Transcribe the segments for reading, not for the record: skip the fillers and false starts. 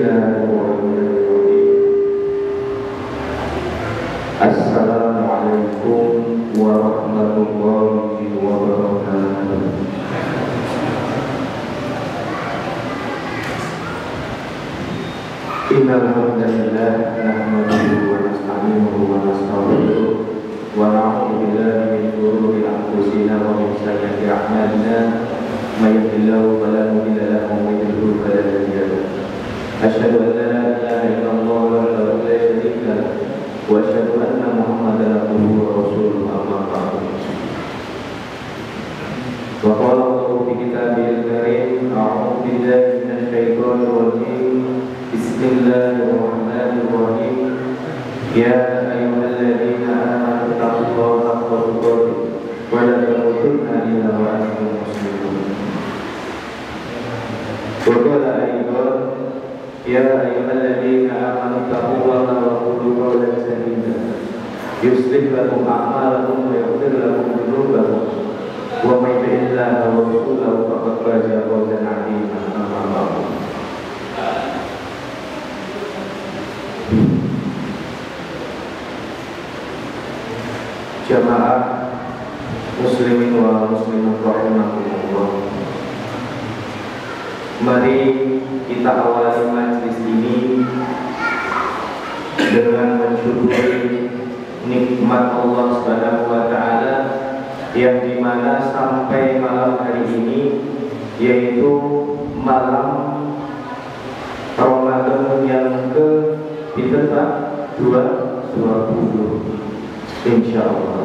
Bismillahirrahmanirrahim. Assalamualaikum warahmatullahi wabarakatuh. Innal hamdalillah nahmaduhu wa nasta'inuhu wa nastaghfiruh wa na'udzu billahi min shururi anfusina wa min sayyiati a'malina may yahdihillahu fala mudilla lahu wa may yudlil fala hadiya lahu. Asyhadu an la ilaha illallah wahdahu la syarika lahu wa asyhadu anna Muhammadan abduhu wa rasuluhu amma ba'du. Wa qala Allahu fi kitabihil karim a'udzu billahi minasy syaithanir rajim. Bismillahirrahmanirrahim. Ya ayyuhalladzina amanu taqullaha haqqa tuqatih wa la tamutunna illa wa antum muslimun. Wa qala aidan ya ayyuhalladzina amanu taqullaha wa qulu qawlan sadida yuslih lakum a'malakum wa yaghfir lakum dhunubakum wa may yuti'illaha wa rasulahu faqad faza fawzan 'aziman. Amma ba'du. Jamaah muslimin wa muslimat rahimakumullah. Mari kita awali majlis ini dengan mensyukuri nikmat Allah Subhanahu wa taala yang dimana sampai malam hari ini, yaitu malam Ramadan yang ke-20 insyaallah.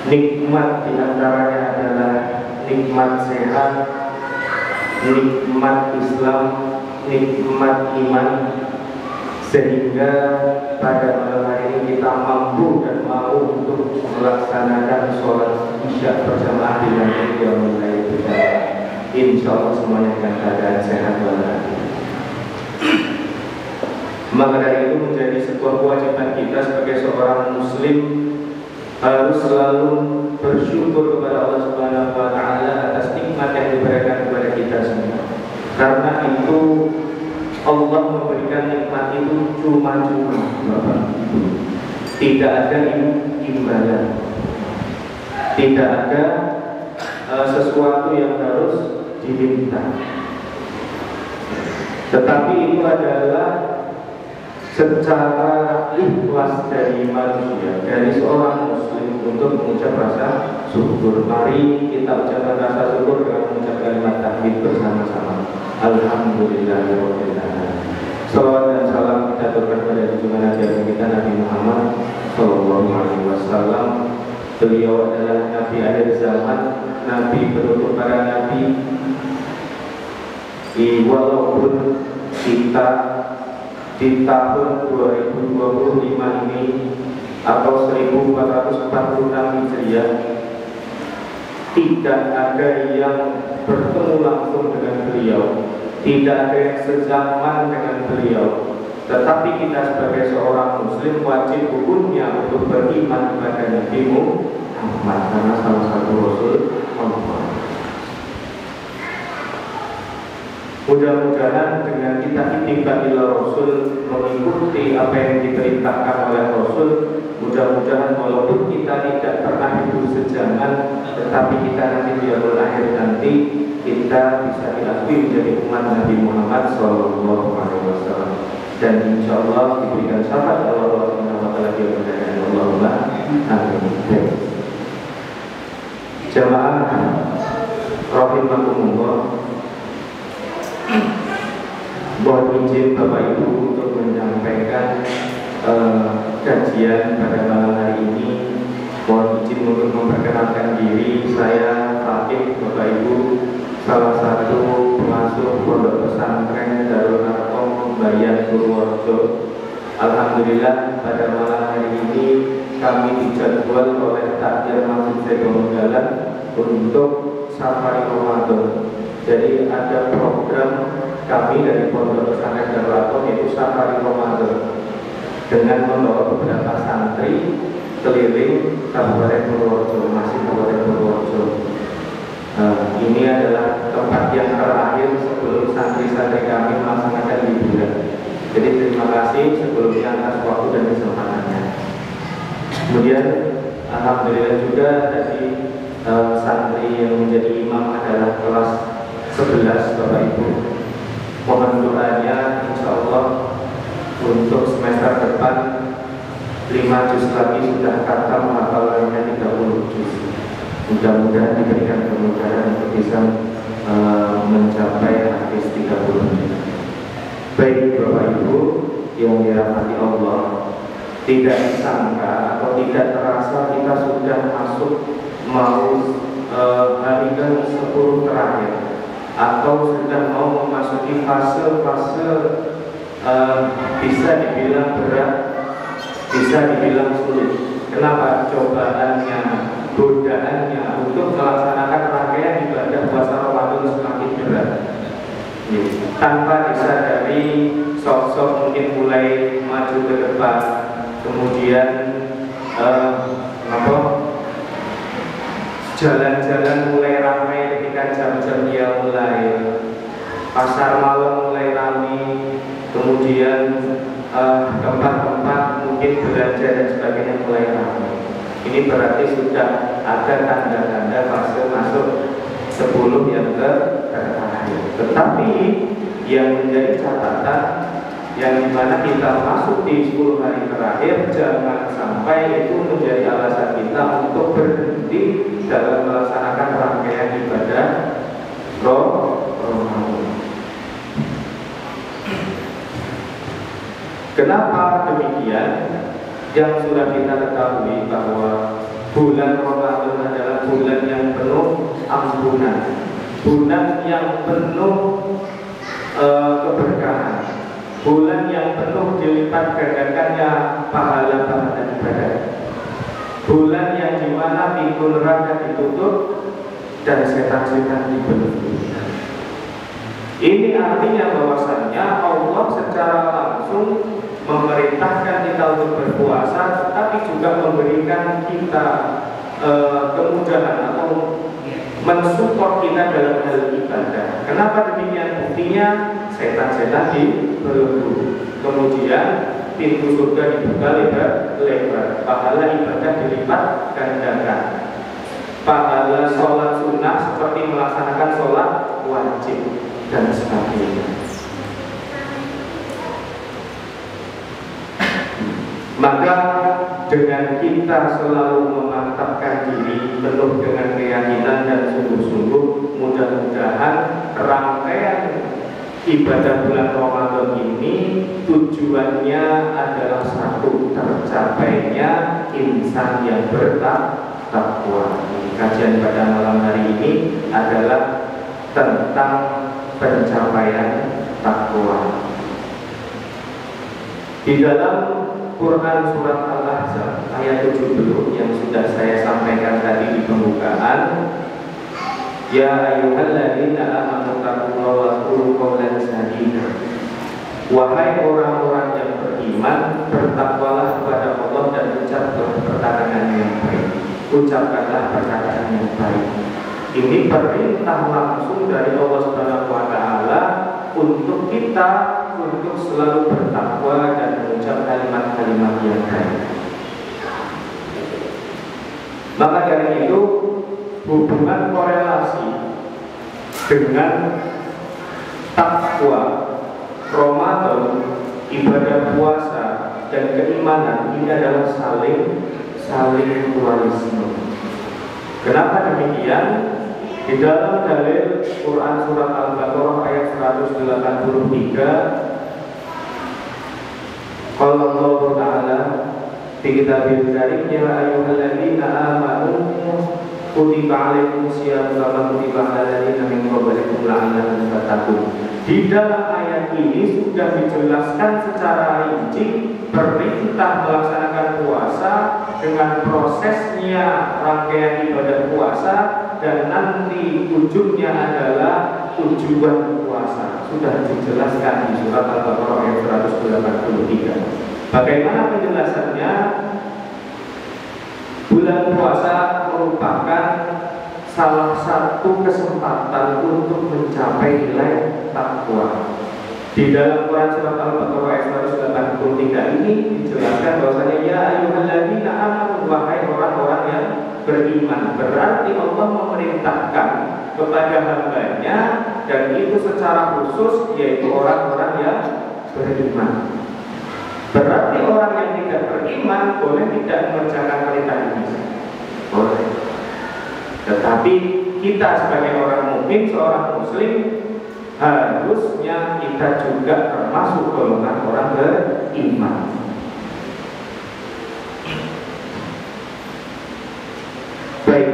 Nikmat diantaranya adalah nikmat sehat, nikmat Islam, nikmat iman, sehingga pada malam hari ini kita mampu dan mau untuk melaksanakan sholat isya berjamaah dengan yang mulai berjalan. Insya Allah semuanya dengan keadaan sehat walafiat. Maka dari itu menjadi sebuah kewajiban kita sebagai seorang muslim harus selalu bersyukur kepada Allah Subhanahu wa taala atas nikmat yang diberikan kepada kita semua. Karena itu Allah memberikan nikmat itu cuma-cuma, Bapak Ibu. Tidak ada imbalan. Tidak ada sesuatu yang harus diminta. Tetapi itu adalah secara ikhlas dari manusia, dari seorang muslim untuk mengucap rasa syukur. Mari kita ucapkan rasa syukur dengan mengucap kalimat tahmid bersama-sama. Alhamdulillahirabbil alamin. Salawat dan salam kita aturkan pada junjungan Nabi kita Nabi Muhammad sallallahu alaihi wasallam. Beliau adalah nabi akhir zaman, nabi penutup para nabi. Walaupun kita di tahun 2025 ini atau 1446 Hijriah tidak ada yang bertemu langsung dengan beliau, tidak ada yang sezaman dengan beliau, tetapi kita sebagai seorang muslim wajib hukumnya untuk beriman kepada Nabi Muhammad karena salah satu Rasul Allah. Mudah-mudahan dengan kita ittiba ila Rasul, mengikuti apa yang diperintahkan oleh Rasul, mudah-mudahan walaupun kita tidak pernah hidup sejaman, tetapi kita nanti di akhir akhir nanti kita bisa diakui menjadi umat Nabi Muhammad sallallahu alaihi wasallam. Dan insya Allah diberikan syafaat Allah Subhanahu wa taala di hadapan Allahumma amin. Jamaah rahimakumullah. Mohon izin Bapak Ibu untuk menyampaikan kajian pada malam hari ini. Mohon izin untuk memperkenalkan diri. Saya Fatih, Bapak Ibu, salah satu pengasuh pondok pesantren Darul Arqam Bayan Purworejo. Alhamdulillah pada malam hari ini kami dijadwal oleh Takdir Masjid Zaitun Jalan untuk safari Ramadan. Jadi ada program kami dari Pondok Pesantren Darul Arqam yaitu safari Ramadan dengan membawa beberapa santri keliling Kabupaten Purworejo, masih Kabupaten Purworejo. Ini adalah tempat yang terakhir sebelum santri-santri kami melaksanakan liburan. Jadi terima kasih sebelumnya atas waktu dan kesempatannya. Kemudian alhamdulillah juga tadi santri yang menjadi imam adalah kelas 11 Bapak Ibu. Mohon doanya insya Allah untuk semester depan 5 juz lagi sudah khatam hafalannya 30 juz. Mudah-mudahan diberikan kemudahan untuk bisa mencapai hadis 30 juz. Baik Bapak Ibu yang dirahmati Allah, tidak disangka atau tidak terasa kita sudah masuk mau hari ke-10 terakhir, atau sudah mau memasuki fase-fase bisa dibilang berat, bisa dibilang sulit. Kenapa? Cobaannya, godaannya untuk melaksanakan rangkaian ibadah puasa Ramadan semakin berat. Tanpa disadari sosok mungkin mulai maju ke depan, kemudian jalan-jalan mulai ramai ketika jam-jam dia mulai, pasar malam mulai ramai, kemudian tempat-tempat mungkin belanja dan sebagainya mulai ramai. Ini berarti sudah ada tanda-tanda fase masuk 10 yang terakhir. Tetapi yang menjadi catatan, yang dimana kita masuk di 10 hari terakhir, jangan sampai itu menjadi alasan kita untuk berhenti dalam melaksanakan rangkaian ibadah Ramadan. Kenapa demikian? Yang sudah kita ketahui bahwa bulan Ramadan adalah bulan yang penuh ampunan, bulan yang penuh keberkahan, bulan yang penuh dilipat gandakannya pahala-pahala ibadah, bulan yang dimana pintu neraka ditutup dan setan-setan dibelenggu. Ini artinya bahwasannya Allah secara langsung memerintahkan kita untuk berpuasa, tetapi juga memberikan kita kemudahan atau mensupport kita dalam hal ibadah. Kenapa demikian? Buktinya setan-setan dibelenggu, kemudian pintu surga dibuka lebar, pahala ibadah dilipat gandakan, pahala sholat sunnah seperti melaksanakan sholat wajib dan sebagainya. Maka dengan kita selalu memantapkan diri penuh dengan keyakinan dan sungguh-sungguh, mudah-mudahan rangkaian ibadah bulan Ramadan ini tujuannya adalah satu, tercapainya insan yang bertakwa. Kajian pada malam hari ini adalah tentang pencapaian takwa. Di dalam Quran surat Al-Ahzab ayat 70 yang sudah saya sampaikan tadi di pembukaan, ya ayyuhalladzina amanu taqullaha wa qulu qawlan sadida. Wahai orang-orang yang beriman, bertakwalah kepada Allah dan ucaplah perkataan yang baik. Ucapkanlah perkataan yang baik. Ini perintah langsung dari Allah Subhanahu wa taala untuk kita untuk selalu bertakwa dan mengucap kalimat-kalimat yang baik. Maka dari itu hubungan korelasi dengan takwa, Ramadan, ibadah puasa dan keimanan ini adalah saling dualisme. Kenapa demikian? Di dalam dalil Quran surat Al-Baqarah ayat 183, qala Allah Ta'ala fi kitabil karim, ya ayyuhalladzina amanu kutiba alaikumus syiyam kama kutiba alal ladzina min qablikum la'allakum tattaqun. Di dalam ayat ini sudah dijelaskan secara rinci perintah melaksanakan puasa dengan prosesnya rangkaian ibadah puasa, dan nanti ujungnya adalah tujuan puasa. Sudah dijelaskan di surat Al-Baqarah ayat 183. Bagaimana penjelasannya? Bulan puasa merupakan salah satu kesempatan untuk mencapai nilai takwa. Di dalam Quran surat Al-Baqarah ayat 183 ini dijelaskan bahwasanya ya ayyuhalladzina amanu, wahai orang-orang yang beriman. Berarti Allah memerintahkan kepada hambanya, dan itu secara khusus, yaitu orang-orang yang beriman. Berarti orang yang tidak beriman boleh tidak mengerjakan perintah ini, boleh. Tetapi kita sebagai orang mukmin, seorang muslim, harusnya kita juga termasuk golongan orang beriman. Baik,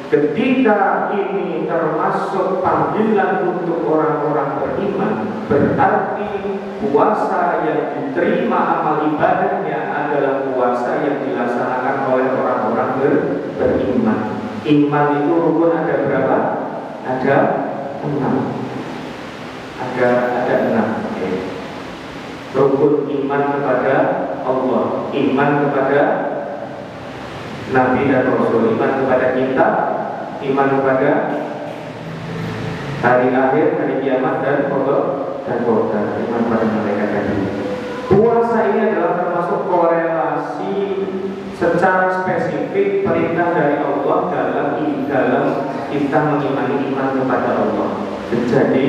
ketika ini termasuk panggilan untuk orang-orang beriman, berarti puasa yang diterima amal ibadahnya adalah puasa yang dilaksanakan oleh orang-orang beriman. Iman itu rukun ada berapa? Ada 6. Ada 6. Okay. Rukun iman kepada Allah, iman kepada Nabi dan Rasul, iman kepada kitab, iman kepada hari akhir, hari kiamat dan qada, iman pada malaikat tadi. Puasa ini adalah termasuk korelasi secara spesifik perintah dari Allah dalam kita mengimani iman kepada Allah. Jadi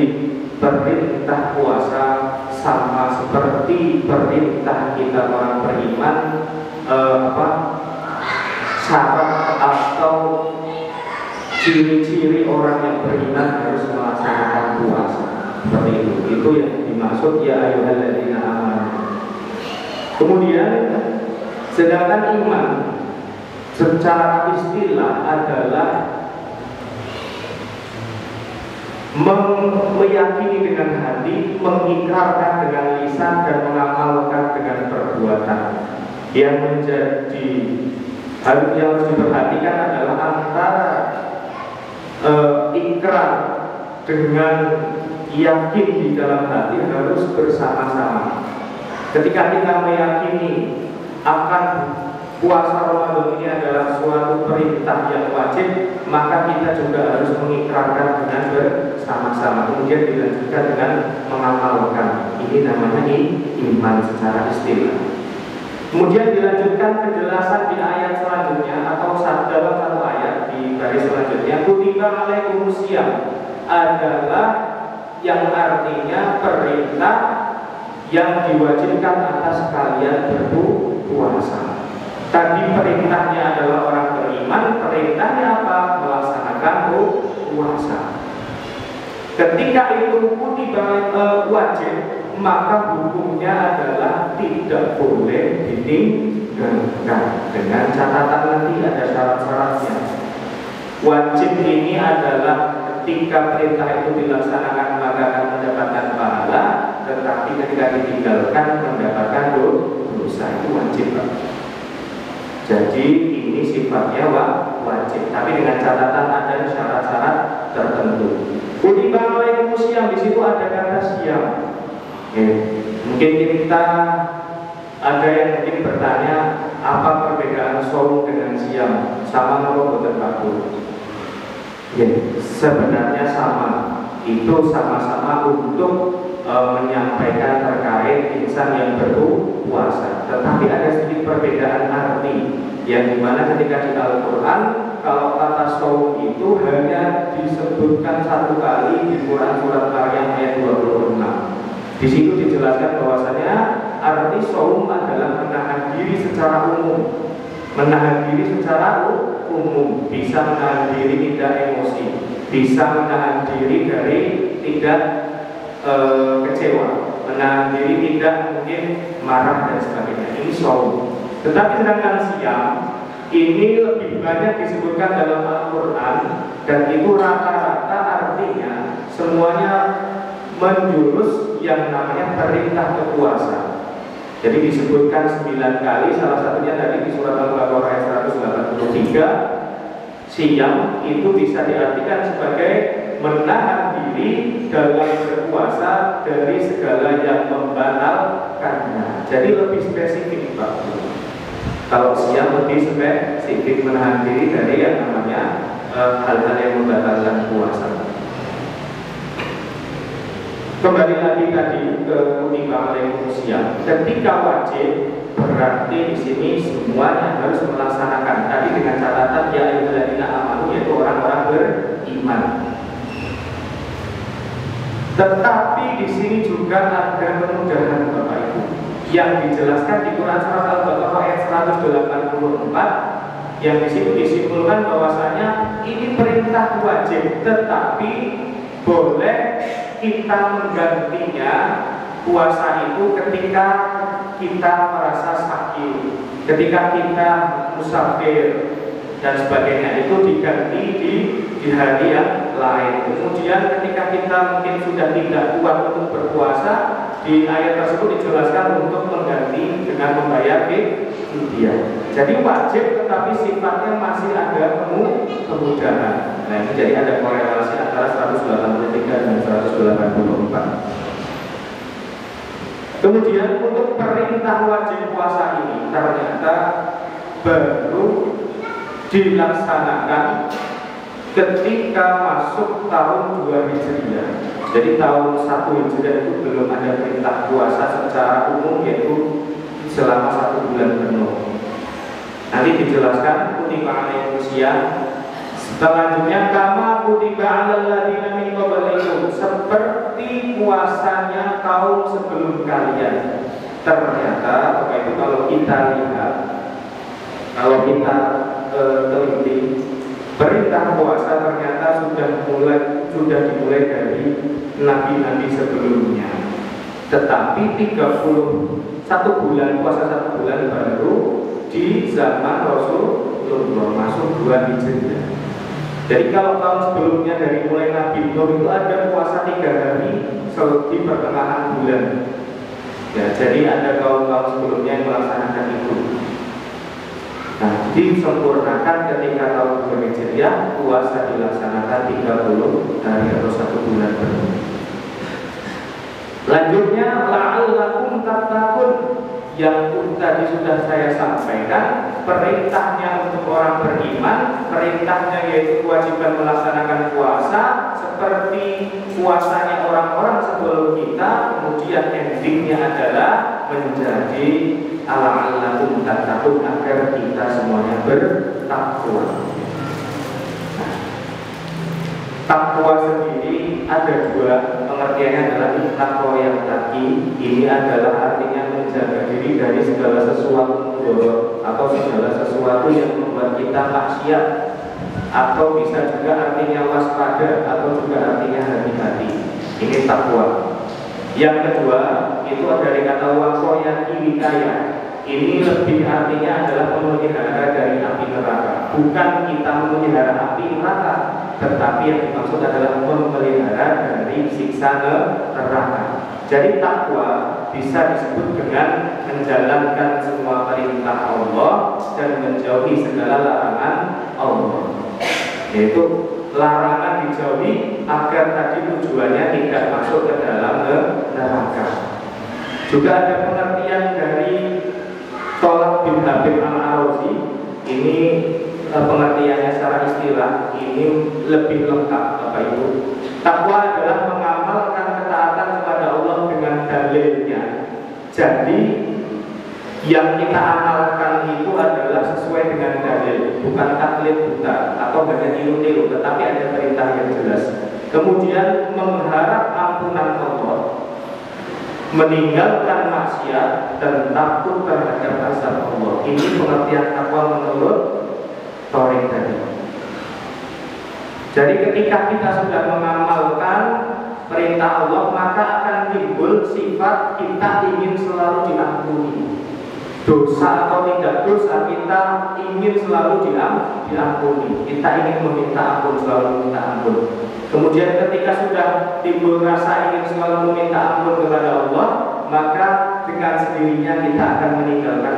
perintah puasa sama seperti perintah kita orang beriman, syarat atau ciri-ciri orang yang beriman harus melaksanakan puasa. Seperti itu yang dimaksud ya ayyuhalladzina amanu. Kemudian sedangkan iman secara istilah adalah meyakini dengan hati, mengikrarkan dengan lisan, dan mengamalkan dengan perbuatan. Yang menjadi hal yang harus diperhatikan adalah antara ikrar dengan yakin di dalam hati harus bersama-sama. Ketika kita meyakini akan puasa Ramadan ini adalah suatu perintah yang wajib, maka kita juga harus mengikrarkan dengan bersama-sama. Kemudian dilanjutkan dengan mengamalkan. Ini namanya iman secara istilah. Kemudian dilanjutkan penjelasan di ayat selanjutnya, atau dalam satu ayat di baris selanjutnya, kutiba alaikumusiyam adalah yang artinya perintah yang diwajibkan atas kalian berpuasa. Tadi perintahnya adalah orang beriman, perintahnya apa? Melaksanakan puasa. Ketika itu kutiba wajib, maka hukumnya adalah tidak boleh ditinggalkan. Dengan catatan nanti ada syarat-syaratnya. Wajib ini adalah ketika perintah itu dilaksanakan maka akan mendapatkan pahala, tetapi ketika ditinggalkan mendapatkan dosa. Itu wajib, Pak. Jadi ini sifatnya wajib, tapi dengan catatan ada syarat-syarat tertentu. Kutiba alaikumusiyam, di situ ada kata siam. Mungkin kita ada yang mungkin bertanya, apa perbedaan saum dengan siam? Sama atau boten baku? Sebenarnya sama. Itu sama-sama untuk menyampaikan terkait insan yang berpuasa. Tetapi ada sedikit perbedaan arti, yang dimana ketika di Al-Quran, kalau kata saum itu hanya disebutkan satu kali di Quran surat Maryam ayat 26. Di situ dijelaskan bahwasanya arti saum adalah menahan diri secara umum. Menahan diri secara umum, bisa menahan diri tidak emosi, bisa menahan diri dari tidak kecewa, menahan diri tidak mungkin marah dan sebagainya. Ini saum. Tetapi sedangkan siam ini lebih banyak disebutkan dalam Al-Quran, dan itu rata-rata artinya semuanya menjurus yang namanya perintah berpuasa. Jadi disebutkan 9 kali, salah satunya tadi di surat Al-Baqarah ayat 183. Siam itu bisa diartikan sebagai menahan diri dalam berpuasa dari segala yang membatalkannya. Jadi lebih spesifik, Pak. Kalau siam lebih spesifik, menahan diri dari yang namanya hal-hal yang membatalkan puasa. Kembali lagi tadi ke kutiba alaikum siyam. Ketika wajib berarti di sini semuanya harus melaksanakan. Tadi dengan catatan ya ayyuhalladzina amanu, yaitu orang-orang beriman. Tetapi di sini juga ada kemudahan Bapak Ibu yang dijelaskan di Quran surat Al-Baqarah ayat 184, yang di situ disimpulkan bahwasanya ini perintah wajib, tetapi boleh kita menggantinya puasa itu ketika kita merasa sakit, ketika kita musafir dan sebagainya, itu diganti di hari yang lain. Kemudian ketika kita mungkin sudah tidak kuat untuk berpuasa, di ayat tersebut dijelaskan untuk mengganti dengan membayar fidyah. Jadi wajib tetapi sifatnya masih ada kemudahan. Nah ini jadi ada korelasi antara 183 dan 184. Kemudian untuk perintah wajib puasa ini ternyata baru dilaksanakan ketika masuk tahun 2 Hijriah. Jadi tahun 1 Hijriah itu belum ada perintah puasa secara umum, yaitu selama 1 bulan penuh. Nanti dijelaskan kutiba alaikum siyam. Selanjutnya kama kutiba alal ladzina min qablikum, seperti puasanya kaum sebelum kalian. Ternyata Bapak Ibu kalau kita lihat, kalau kita teliti, perintah puasa ternyata sudah dimulai dari nabi-nabi sebelumnya. Tetapi 31 bulan puasa 1 bulan baru di zaman Rasulullah masuk 2 Hijriah. Jadi kalau tahun sebelumnya dari mulai Nabi Nuh itu ada puasa 3 hari di pertengahan bulan. Ya, jadi ada kaum-kaum sebelumnya yang melaksanakan itu. Nah, disempurnakan ketika tahun 2 Hijriah puasa dilaksanakan 30 hari atau 1 bulan penuh. Lanjutnya la'allakum tattaqun, yang tadi sudah saya sampaikan, perintahnya untuk orang beriman, perintahnya yaitu kewajiban melaksanakan puasa seperti puasanya orang-orang sebelum kita, kemudian endingnya adalah menjadi la'allakum tattaqun, agar kita semuanya bertakwa. Takwa sendiri ada 2 pengertiannya, adalah takwa yang taqi. Ini adalah artinya menjaga diri dari segala sesuatu mudarat atau segala sesuatu yang membuat kita maksiat, atau bisa juga artinya waspada atau juga artinya hati-hati. Ini takwa. Yang kedua itu dari kata waqoya wiqayah. Ini lebih artinya adalah memelihara dari api neraka. Bukan kita memelihara api neraka, tetapi yang dimaksud adalah memelihara dari siksa neraka. Jadi takwa bisa disebut dengan menjalankan semua perintah Allah dan menjauhi segala larangan Allah. Yaitu larangan dijauhi agar tadi tujuannya tidak masuk ke dalam neraka. Juga ada pengertian dari Tolak bin Habib Al-Arozi. Ini pengertiannya secara istilah ini lebih lengkap Bapak Ibu. Takwa adalah mengamalkan ketaatan kepada Allah dengan dalilnya. Jadi yang kita amalkan itu adalah sesuai dengan dalil, bukan taklid buta atau hanya tiru-tiru, tetapi ada perintah yang jelas. Kemudian mengharap ampunan Allah, meninggalkan maksiat dan takut terhadap azab Allah. Ini pengertian takwa menurut Torik tadi. Jadi ketika kita sudah mengamalkan perintah Allah, maka akan timbul sifat kita ingin selalu diampuni. Dosa atau tidak dosa kita ingin selalu diampuni. Kita ingin meminta ampun, selalu meminta ampun. Kemudian ketika sudah timbul rasa ingin selalu meminta ampun kepada Allah, maka dengan sendirinya kita akan meninggalkan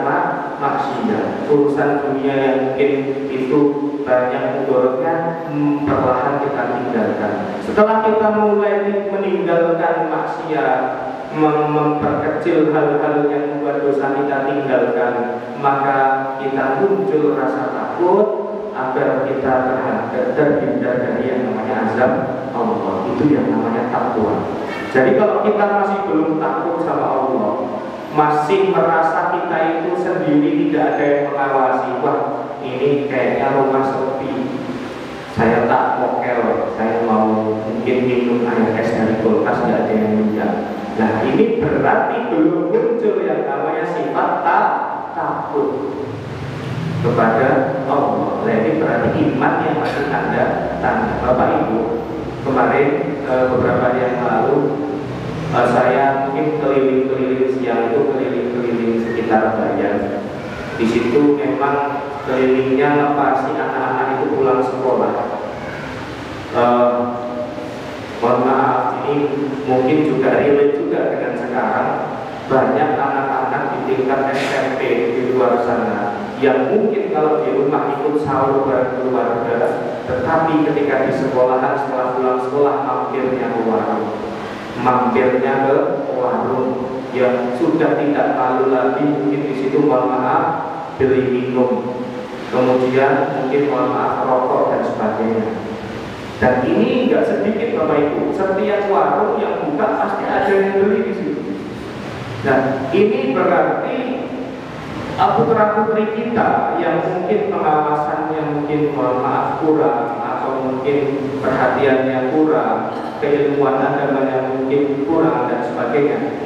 maksiat. Urusan dunia yang mungkin itu banyak mudaratnya, perlahan kita tinggalkan. Setelah kita mulai meninggalkan maksiat, memperkecil hal-hal yang membuat dosa kita tinggalkan, maka kita muncul rasa takut, agar kita terhindar dari yang namanya azab Allah. Itu yang namanya takwa. Jadi kalau kita masih belum takut sama Allah, masih merasa kita itu sendiri, tidak ada yang mengawasi, wah ini kayaknya rumah sepi, saya tak mokel, saya mau mungkin minum air es dari kulkas, tidak ada yang minta. Nah ini berarti belum muncul yang namanya sifat takut kepada Allah. Nah ini berarti iman yang masih ada tanda. Bapak Ibu, kemarin beberapa hari yang lalu saya mungkin keliling-keliling siang itu, keliling-keliling sekitar Bayan. Di situ memang kelilingnya ngepasi anak-anak itu pulang sekolah. Mohon maaf, ini mungkin juga relate juga dengan sekarang. Banyak anak-anak di tingkat SMP di luar sana yang mungkin kalau di rumah ikut sahur bareng keluarga, tetapi ketika di sekolahan setelah pulang sekolah mampirnya ke warung yang sudah tidak malu lagi, mungkin di situ mohon maaf beli minum, kemudian mungkin mohon maaf rokok dan sebagainya. Dan ini enggak sedikit Bapak Ibu, setiap warung yang buka pasti ada yang beli di situ. Nah ini berarti putra-putri kita yang mungkin pengawasannya mungkin mohon maaf kurang, atau mungkin perhatiannya kurang, keilmuan agamanya mungkin kurang dan sebagainya.